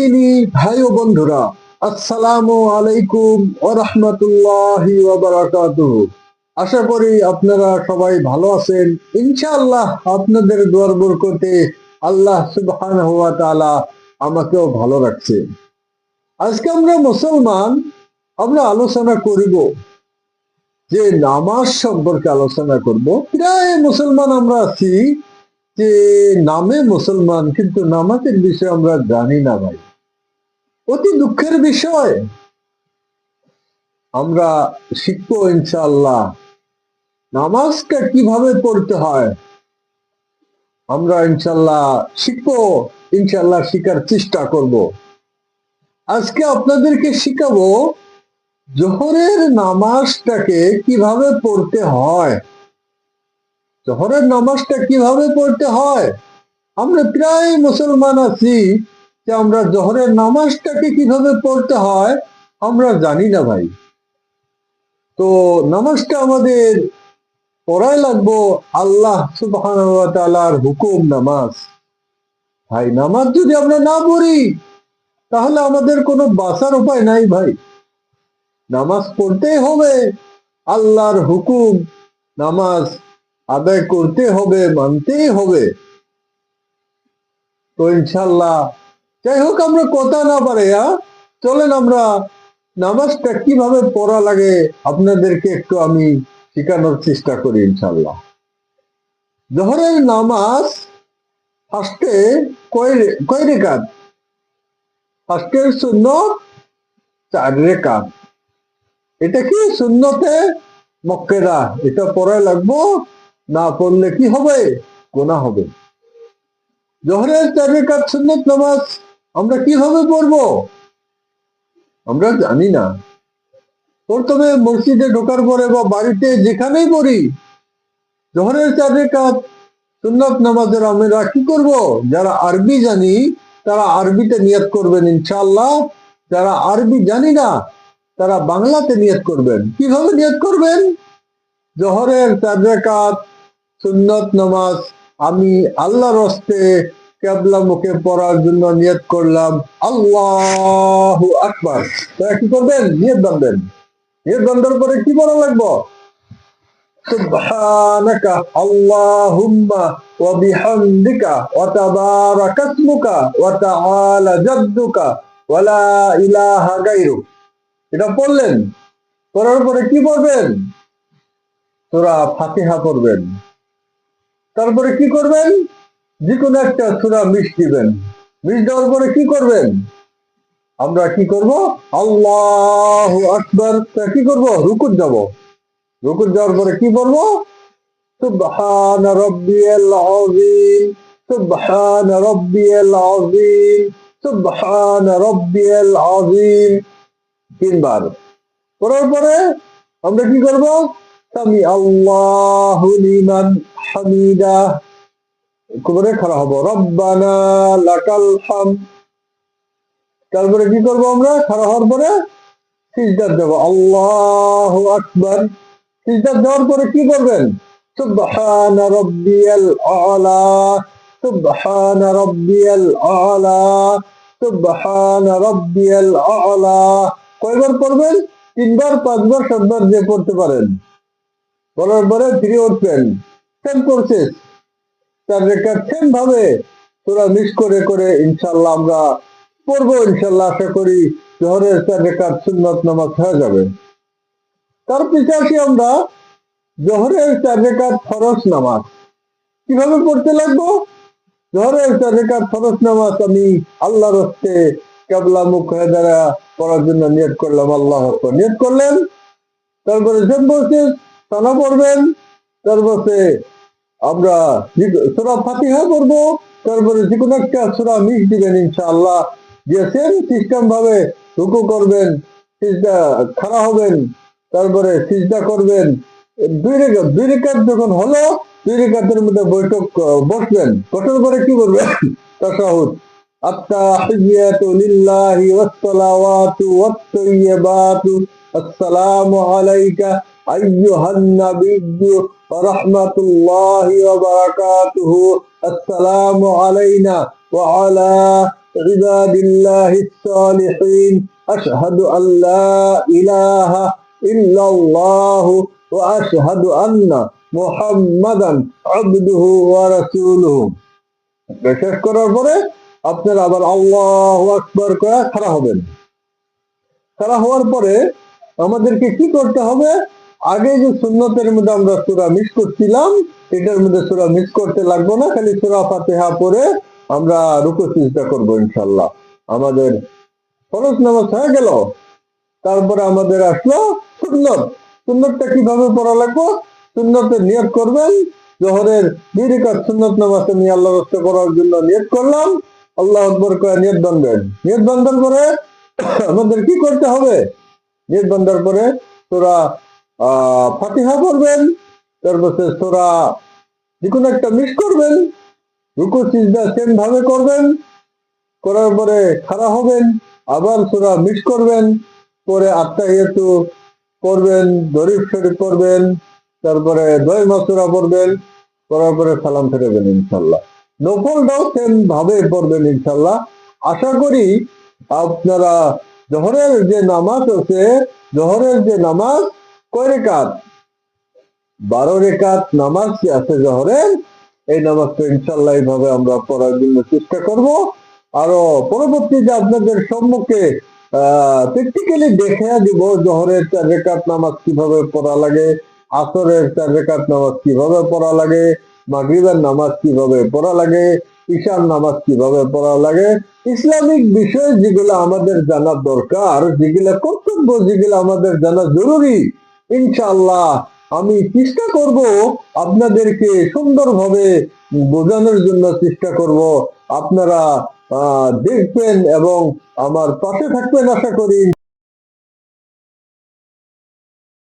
দিনী ভাই ও বন্ধুরা, আসসালামু আলাইকুম ওয়া রাহমাতুল্লাহি ওয়া বারাকাতুহু। আশা করি আপনারা সবাই ভালো আছেন। ইনশাআল্লাহ আপনাদের দোয়ার বরকতে আল্লাহ সুবহানাহু ওয়া তাআলা আমাকেও ভালো রাখছে। আজকে আমরা মুসলমান, আমরা আলোচনা করিব যে নামাজ সম্পর্কে আলোচনা করব। প্রায় মুসলমান আমরা আছি যে নামে মুসলমান, কিন্তু নামাজের বিষয়ে আমরা জানি না ভাই। অতি দুঃখের বিষয়। আমরা শিখবো ইনশাআল্লাহ নামাজটা কিভাবে পড়তে হয়, আমরা ইনশাআল্লাহ শিখবো, ইনশাআল্লাহ শিখার চেষ্টা করব। আজকে আপনাদেরকে শিখাবো জোহরের নামাজটাকে কিভাবে পড়তে হয়। জোহরের নামাজটা কিভাবে পড়তে হয়, আমরা প্রায় মুসলমান আছি যে আমরা জোহরের নামাজটাকে কিভাবে পড়তে হয় আমরা জানি না ভাই। তো নামাজটা আমাদের পড়াই লাগবো আল্লাহ সুবহানাহু ওয়া তাআলার হুকুম নামাজ। ভাই নামাজ যদি আমরা না পড়ি তাহলে আমাদের কোনো বাঁচার উপায় নাই ভাই। নামাজ পড়তেই হবে, আল্লাহর হুকুম নামাজ আদায় করতে হবে, মানতেই হবে। তো ইনশাল্লাহ যাই হোক, আমরা কথা না পারে চলেন আমরা নামাজটা কিভাবে পড়া লাগে আপনাদেরকে একটু আমি শেখানোর চেষ্টা করি ইনশাল্লাহ। জোহরের নামাজ ফার্স্টে কয় রেকাত? ফার্স্টের সুন্নত 4 রেকাত। এটা কি সুন্নতে মুআক্কাদা, এটা পড়াই লাগবো, না পড়লে কি হবে? গুনাহ হবে। জোহরের 4 রেকাত সুন্নত নামাজ আমরা কিভাবে পড়বো আমরা জানি না। প্রথমে মসজিদে ঢোকার পরে বা বাড়িতে যেখানেই পড়ি, জোহরের 4 রেকাত সুন্নত নামাজের আমরা কি করব? যারা আরবি জানি তারা আরবিতে নিয়ত করবেন ইনশাআল্লাহ। যারা আরবি জানি না তারা বাংলাতে নিয়ত করবেন। কিভাবে নিয়ত করবেন? জোহরের 4 রেকাত সুন্নত নামাজ আমি আল্লাহর হস্তে কিবলা মুখে পড়ার জন্য নিয়ত করলাম, আল্লাহু আকবার। তারা কি করবেন? নিয়ত বাঁধবেন। নিয়ত বাঁধার পরে কি পড়া লাগবো? সুবহানাকা আল্লাহুম্মা ওয়া বিহামদিকা ওয়া তাবারাকা ইসমুকা ওয়া তাআলা জাদ্দুকা ওয়া লা ইলাহা গায়রুক। এটা পড়লেন। পড়ার পরে কি পড়বেন? সূরা ফাতিহা পড়বেন। তারপরে কি করবেন? যে কোনো একটা সূরা মিশ দিবেন। মিশ দেওয়ার পরে কি করবেন? আমরা কি করব? আল্লাহু আকবার। কি করব? রুকুত যাব। রুকুত যাওয়ার পরে কি বলবো? সুবহান রাব্বিয়াল আযীম, সুবহান রাব্বিয়াল আযীম, সুবহান রাব্বিয়াল আযীম 3 বার। করার পরে আমরা কি করব? সামি আল্লাহু লিমান হামিদা করে খাড়া হব, রব্বানা লাকাল হামদ। তারপরে কি করব? আমরা খাড়া হওয়ার পরে সিজদা দেব, আল্লাহু আকবার। সিজদা দেওয়ার পরে কি করবেন? সুবহান রাব্বিয়াল আ'লা, সুবহান রাব্বিয়াল আ'লা, সুবহান রাব্বিয়াল আ'লা। কয়বার পড়বেন? 3 বার, 5 বার, 7 বার যে পড়তে পারেন। বলার পরে ফিরে উঠবেন। সেম প্রসেস, 4 রেখাত সেম ভাবে সূরা মিস করে করে ইনশাআল্লাহ আমরা পড়বো। ইনশাআল্লাহ আশা করি জোহরের 4 রেখাত সুন্নত নামাজ হয়ে যাবে। তার পিছনে আসি আমরা জোহরের 4 রেখাত ফরজ নামাজ কিভাবে পড়তে লাগবো। জোহরের 4 রেখাত ফরজ নামাজ আমি আল্লাহর হস্তে কিবলা মুখ হয়ে দাঁড়া পড়ার জন্য নিয়ত করলাম, আল্লাহু আকবার। নিয়ত করলেন, তারপরে সেম প্রসেস সানা পড়বেন। তারপরে আমরা সূরা ফাতিহা পড়বো। তারপরে যে কোনো একটা সূরা মিশ দিবেন ইনশাআল্লাহ। দিয়ে সেম সিস্টেম ভাবে রুকু করবেন, সিজদা খাড়া হবেন, তারপরে সিজদা করবেন। 2 রেখাত যখন হলো, 2 রেখাতের মধ্যে বসবেন। বসার পরে কি করবেন? তাশাহুদ, আত-তাহিয়াতু লিল্লাহি ওয়াস সালাওয়াতু ওয়াত তাইয়্যিবাতু, আসসালামু আলাইকা আইয়ুহান নাবিয়্যু ওয়া রাহমাতুল্লাহি ওয়া বারাকাতুহু, আসসালামু আলাইনা ওয়া আলা ইবাদিল্লাহিস সালিহিন আশহাদু আল্লা ইলাহা ইল্লাল্লাহু ওয়া আশহাদু আন্না মুহাম্মাদান আবদুহু ওয়া রাসূলুহু। শেষ করার পরে আপনারা আবার আল্লাহু আকবার করে খাড়া হবেন। খাড়া হওয়ার পরে আমাদেরকে কি করতে হবে? আগে যে সুন্নতের মধ্যে আমরা সূরা মিস করছিলাম, এটার মধ্যে সূরা মিস করতে লাগবে না, খালি সূরা ফাতিহা পড়ে আমরা রুকু সিজদা করব ইনশাআল্লাহ। আমাদের ফরজ নামাজ হয়ে গেল, তারপরে আমাদের আসলো সুন্নত। সুন্নতটা কিভাবে পড়া লাগবে? সুন্নতের নিয়ত করবেন, জোহরের 2 রাকাত সুন্নত নামাজ আমি আল্লাহর রাস্তে পড়ার জন্য নিয়ত করলাম, আল্লাহু আকবার করে নিয়ত বাঁধবেন। নিয়ত বাঁধার পরে আমাদের কি করতে হবে? নিয়ত বাঁধার পরে সূরা ফাতিহা পড়বেন, তারপরে সূরা যে কোনো একটা মিস করবেন, রুকু সিজদা সেম ভাবে করবেন, করার পরে খাড়া হবেন, আবার সূরা মিস করবেন, পরে আত্তাহিয়াতু পড়বেন, দরুদ শরীফ পড়বেন, তারপরে দোয়া সূরা পড়বেন, করার পরে সালাম ফিরাবেন ইনশাআল্লাহ। নফলটাও সেম ভাবে পড়বেন ইনশাআল্লাহ। আশা করি আপনারা জোহরের যে নামাজ আছে, জোহরের যে নামাজ কয় রেকাত? 12 রেকাত নামাজ কি আছে জোহরের, এই নামাজটা ইনশাআল্লাহ এইভাবে আমরা পড়ার জন্য চেষ্টা করব। আরো পরবর্তীতে আপনাদের সম্মুখে প্র্যাকটিক্যালি দেখে দিব জোহরের 4 রেকাত নামাজ কিভাবে পড়া লাগে, আসরের 4 রেকাত নামাজ কিভাবে পড়া লাগে, মাগরিবের নামাজ কিভাবে পড়া লাগে, ঈশার নামাজ কিভাবে পড়া লাগে। ইসলামিক বিষয় যেগুলো আমাদের জানা দরকার, যেগুলো কর্তব্য, যেগুলো আমাদের জানা জরুরি, ইনশাআল্লাহ আমি চেষ্টা করব আপনাদেরকে সুন্দরভাবে বোঝানোর জন্য চেষ্টা করব। আপনারা দেখবেন এবং আমার পাশে থাকবেন আশা করি।